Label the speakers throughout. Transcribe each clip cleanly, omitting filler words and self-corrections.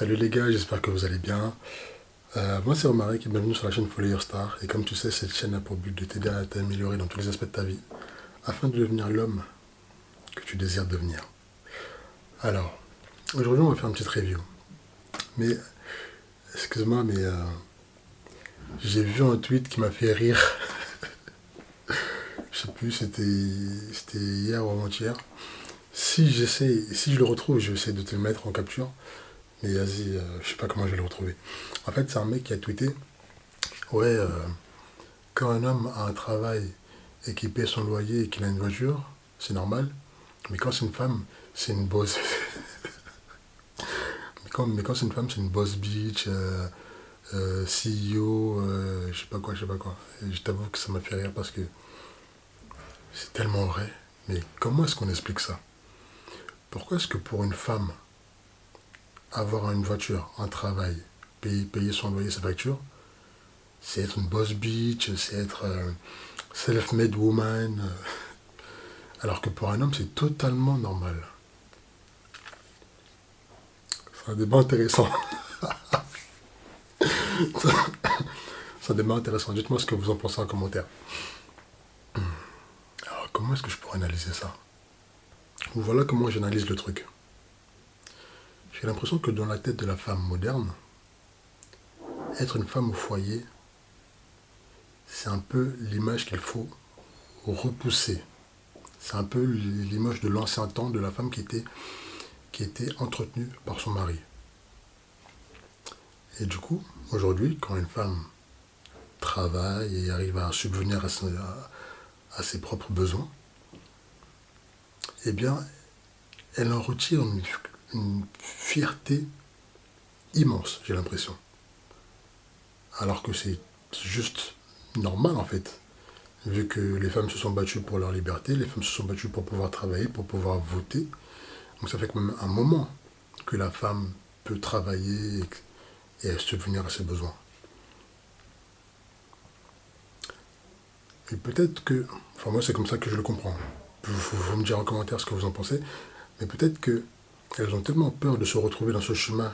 Speaker 1: Salut les gars, j'espère que vous allez bien. Moi c'est Romaric et bienvenue sur la chaîne Follow Your Star. Et comme tu sais, cette chaîne a pour but de t'aider à t'améliorer dans tous les aspects de ta vie, afin de devenir l'homme que tu désires devenir. Alors, aujourd'hui on va faire une petite review. Mais, excuse-moi, mais j'ai vu un tweet qui m'a fait rire. Je sais plus, c'était hier ou avant-hier. Si je le retrouve, je vais essayer de te le mettre en capture. Mais vas-y, je sais pas comment je vais le retrouver. En fait, c'est un mec qui a tweeté. Ouais, quand un homme a un travail et qu'il paie son loyer et qu'il a une voiture, c'est normal. Mais quand c'est une femme, c'est une boss. Mais quand c'est une femme, c'est une boss bitch, CEO, je sais pas quoi, je sais pas quoi. Et je t'avoue que ça m'a fait rire parce que c'est tellement vrai. Mais comment est-ce qu'on explique ça? Pourquoi est-ce que pour une femme, avoir une voiture, un travail, payer son loyer, sa facture, c'est être une boss bitch, c'est être self-made woman, alors que pour un homme, c'est totalement normal. C'est un débat intéressant. C'est un débat intéressant. Dites-moi ce que vous en pensez en commentaire. Alors, comment est-ce que je pourrais analyser ça? Voilà comment j'analyse le truc. J'ai l'impression que dans la tête de la femme moderne, être une femme au foyer, c'est un peu l'image qu'il faut repousser. C'est un peu l'image de l'ancien temps de la femme qui était entretenue par son mari. Et du coup, aujourd'hui, quand une femme travaille et arrive à subvenir à ses propres besoins, eh bien, elle en retire une fierté immense, j'ai l'impression. Alors que c'est juste normal en fait, vu que les femmes se sont battues pour leur liberté, les femmes se sont battues pour pouvoir travailler, pour pouvoir voter. Donc ça fait quand même un moment que la femme peut travailler et subvenir à ses besoins. Et peut-être que, enfin moi c'est comme ça que je le comprends. Vous me dire en commentaire ce que vous en pensez, mais peut-être que elles ont tellement peur de se retrouver dans ce chemin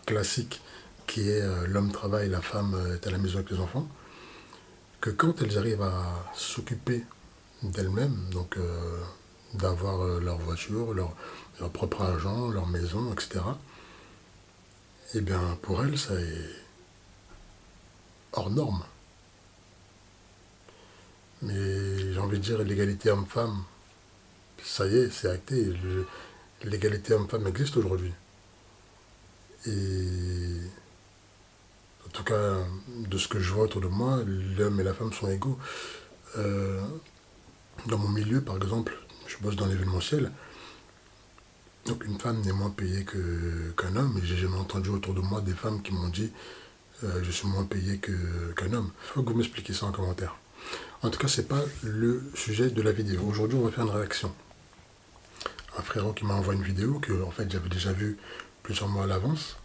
Speaker 1: classique qui est l'homme travaille, la femme est à la maison avec les enfants, que quand elles arrivent à s'occuper d'elles-mêmes, donc d'avoir leur voiture, leur propre argent, leur maison, etc., eh bien pour elles, ça est hors norme. Mais j'ai envie de dire l'égalité homme-femme, ça y est, c'est acté. L'égalité homme-femme existe aujourd'hui. Et en tout cas, de ce que je vois autour de moi, l'homme et la femme sont égaux. Euh, Dans mon milieu, par exemple, je bosse dans l'événementiel, donc une femme n'est moins payée qu'un homme, et j'ai jamais entendu autour de moi des femmes qui m'ont dit je suis moins payé qu'un homme. Il faut que vous m'expliquiez ça en commentaire. En tout cas, c'est pas le sujet de la vidéo. Aujourd'hui, on va faire une réaction. Un frérot qui m'a envoyé une vidéo que en fait j'avais déjà vue plusieurs mois à l'avance,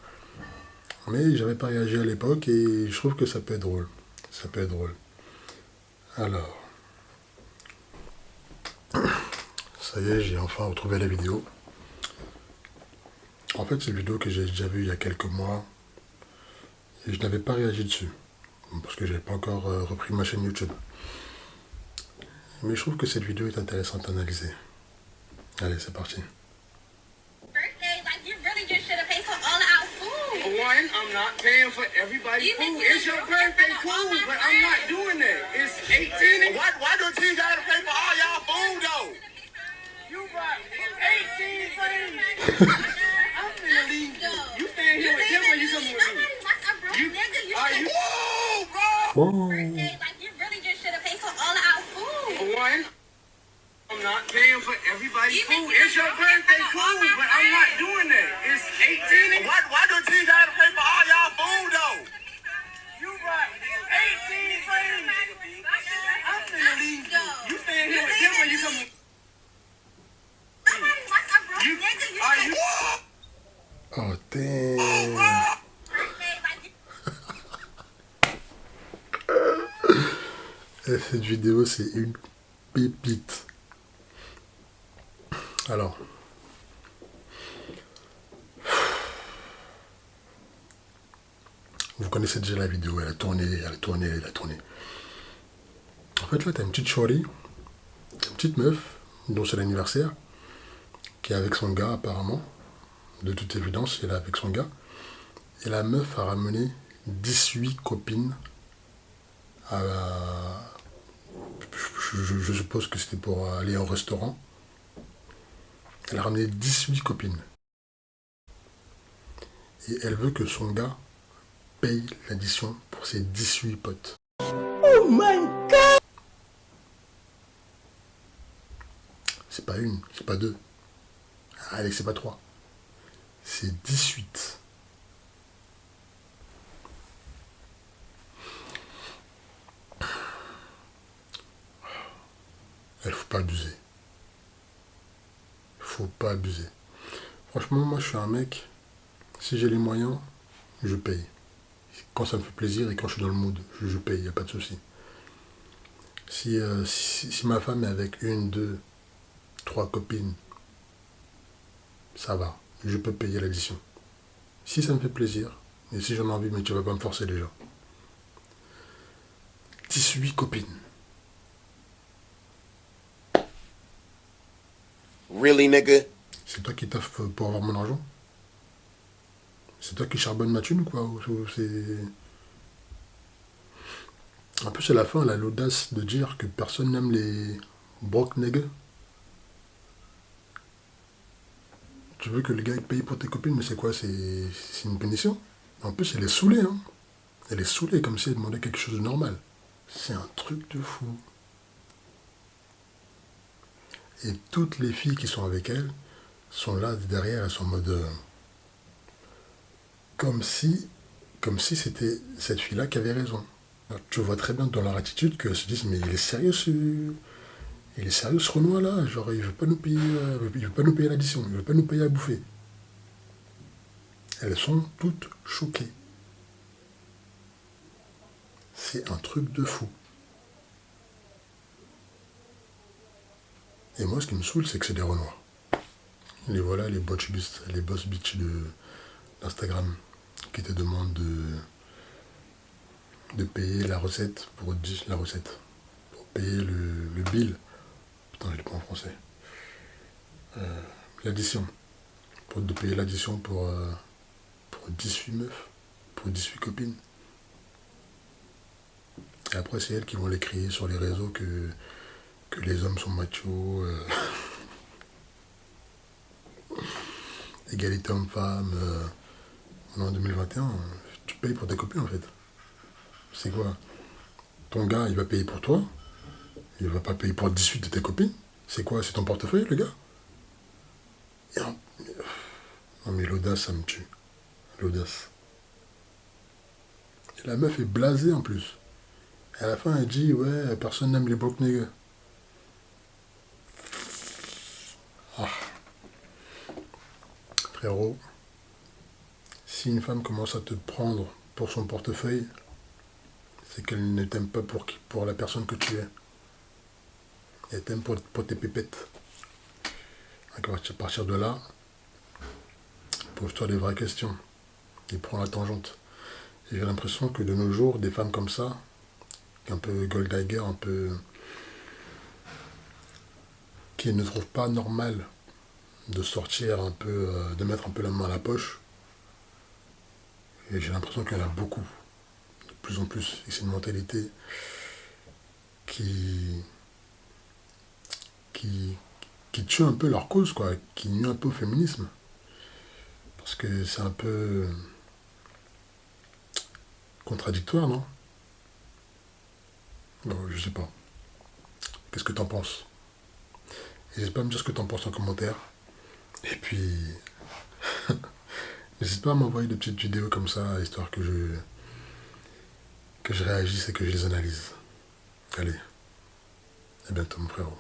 Speaker 1: mais j'avais pas réagi à l'époque et je trouve que ça peut être drôle. Ça peut être drôle. Alors, ça y est, j'ai enfin retrouvé la vidéo. En fait, c'est une vidéo que j'ai déjà vue il y a quelques mois et je n'avais pas réagi dessus parce que j'avais pas encore repris ma chaîne YouTube. Mais je trouve que cette vidéo est intéressante à analyser. Allez, c'est parti.
Speaker 2: Birthday, like you really just should have paid for all our food.
Speaker 3: One, I'm not paying for everybody's food. It's your birthday, cool, but I'm not doing that. It's 18.
Speaker 4: Why don't you gotta pay for all y'all food though?
Speaker 3: You bought 18 things. I'm finna leave you. You staying here with them or you coming with me?
Speaker 2: That's a broke nigga. You
Speaker 3: Are
Speaker 2: should
Speaker 3: you?
Speaker 4: Whoa, bro!
Speaker 1: Oh.
Speaker 2: birthday, like you really just should have paid for all our food.
Speaker 3: One, I'm not paying for everybody's food. It's your birthday, cool, but I'm not doing that. It's 18.
Speaker 4: Why don't you gotta pay for all y'all food though?
Speaker 3: You bought 18 things. I'm finna leave you. You staying here with them or you coming with me?
Speaker 2: Somebody wants a broke nigga. You
Speaker 3: Are
Speaker 2: should
Speaker 3: you?
Speaker 1: Oh, damn.
Speaker 2: birthday, like you
Speaker 1: Et cette vidéo, c'est une pépite. Alors, Vous connaissez déjà la vidéo, elle a tourné, elle a tourné, elle a tourné. En fait, là, t'as une petite shorty, une petite meuf, dont c'est l'anniversaire, qui est avec son gars, apparemment. De toute évidence, elle est avec son gars. Et la meuf a ramené 18 copines à... Je suppose que c'était pour aller au restaurant. Elle a ramené 18 copines. Et elle veut que son gars paye l'addition pour ses 18 potes.
Speaker 3: Oh my God!
Speaker 1: C'est pas une, c'est pas deux. Allez, c'est pas trois. C'est 18. Il faut pas abuser. Faut pas abuser. Franchement, moi je suis un mec, si j'ai les moyens, je paye. Quand ça me fait plaisir et quand je suis dans le mood, je paye, il n'y a pas de souci. Si ma femme est avec une, deux, trois copines, ça va, je peux payer l'addition. Si ça me fait plaisir, et si j'en ai envie, mais tu vas pas me forcer déjà. 18 copines.
Speaker 4: Really, nigga?
Speaker 1: C'est toi qui taffe pour avoir mon argent? C'est toi qui charbonne ma thune, quoi? Ou c'est... En plus, à la fin, elle a l'audace de dire que personne n'aime les broke niggas. Tu veux que le gars paye pour tes copines, mais c'est quoi? C'est une punition? En plus, elle est saoulée, hein. Elle est saoulée, comme si elle demandait quelque chose de normal. C'est un truc de fou. Et toutes les filles qui sont avec elle sont là derrière, elles sont en mode... comme si c'était cette fille-là qui avait raison. Alors, tu vois très bien dans leur attitude qu'elles se disent, mais il est sérieux ce Renoir-là, genre il veut pas nous payer, il veut pas nous payer l'addition, il veut pas nous payer à bouffer. Elles sont toutes choquées. C'est un truc de fou. Et moi, ce qui me saoule, c'est que c'est des Renoirs. Les voilà, les boss bitch d'Instagram qui te demandent de payer la recette pour payer le bill. Putain, je l'ai pas en français. L'addition. De payer l'addition pour 18 meufs, pour 18 copines. Et après, c'est elles qui vont les crier sur les réseaux que les hommes sont machos, égalité homme-femme. En 2021, tu payes pour tes copines en fait. C'est quoi? Ton gars, il va payer pour toi, il va pas payer pour 18 de tes copines. C'est quoi? C'est ton portefeuille, le gars? Non mais l'audace, ça me tue. L'audace. Et la meuf est blasée en plus. Et à la fin, elle dit, ouais, personne n'aime les broke niggas. Ah. Frérot, si une femme commence à te prendre pour son portefeuille, c'est qu'elle ne t'aime pas pour la personne que tu es. Elle t'aime pour tes pépettes. Donc à partir de là, pose-toi des vraies questions. Et prends la tangente. Et j'ai l'impression que de nos jours, des femmes comme ça, un peu gold digger, un peu... qui ne trouvent pas normal de sortir un peu, de mettre un peu la main à la poche. Et j'ai l'impression qu'il y en a beaucoup, de plus en plus. Et c'est une mentalité qui tue un peu leur cause, quoi, qui nuit un peu au féminisme. Parce que c'est un peu contradictoire, non? Bon, je sais pas. Qu'est-ce que t'en penses? N'hésite pas à me dire ce que t'en penses en commentaire. Et puis, n'hésite pas à m'envoyer des petites vidéos comme ça, histoire que je réagisse et que je les analyse. Allez, à bientôt mon frérot.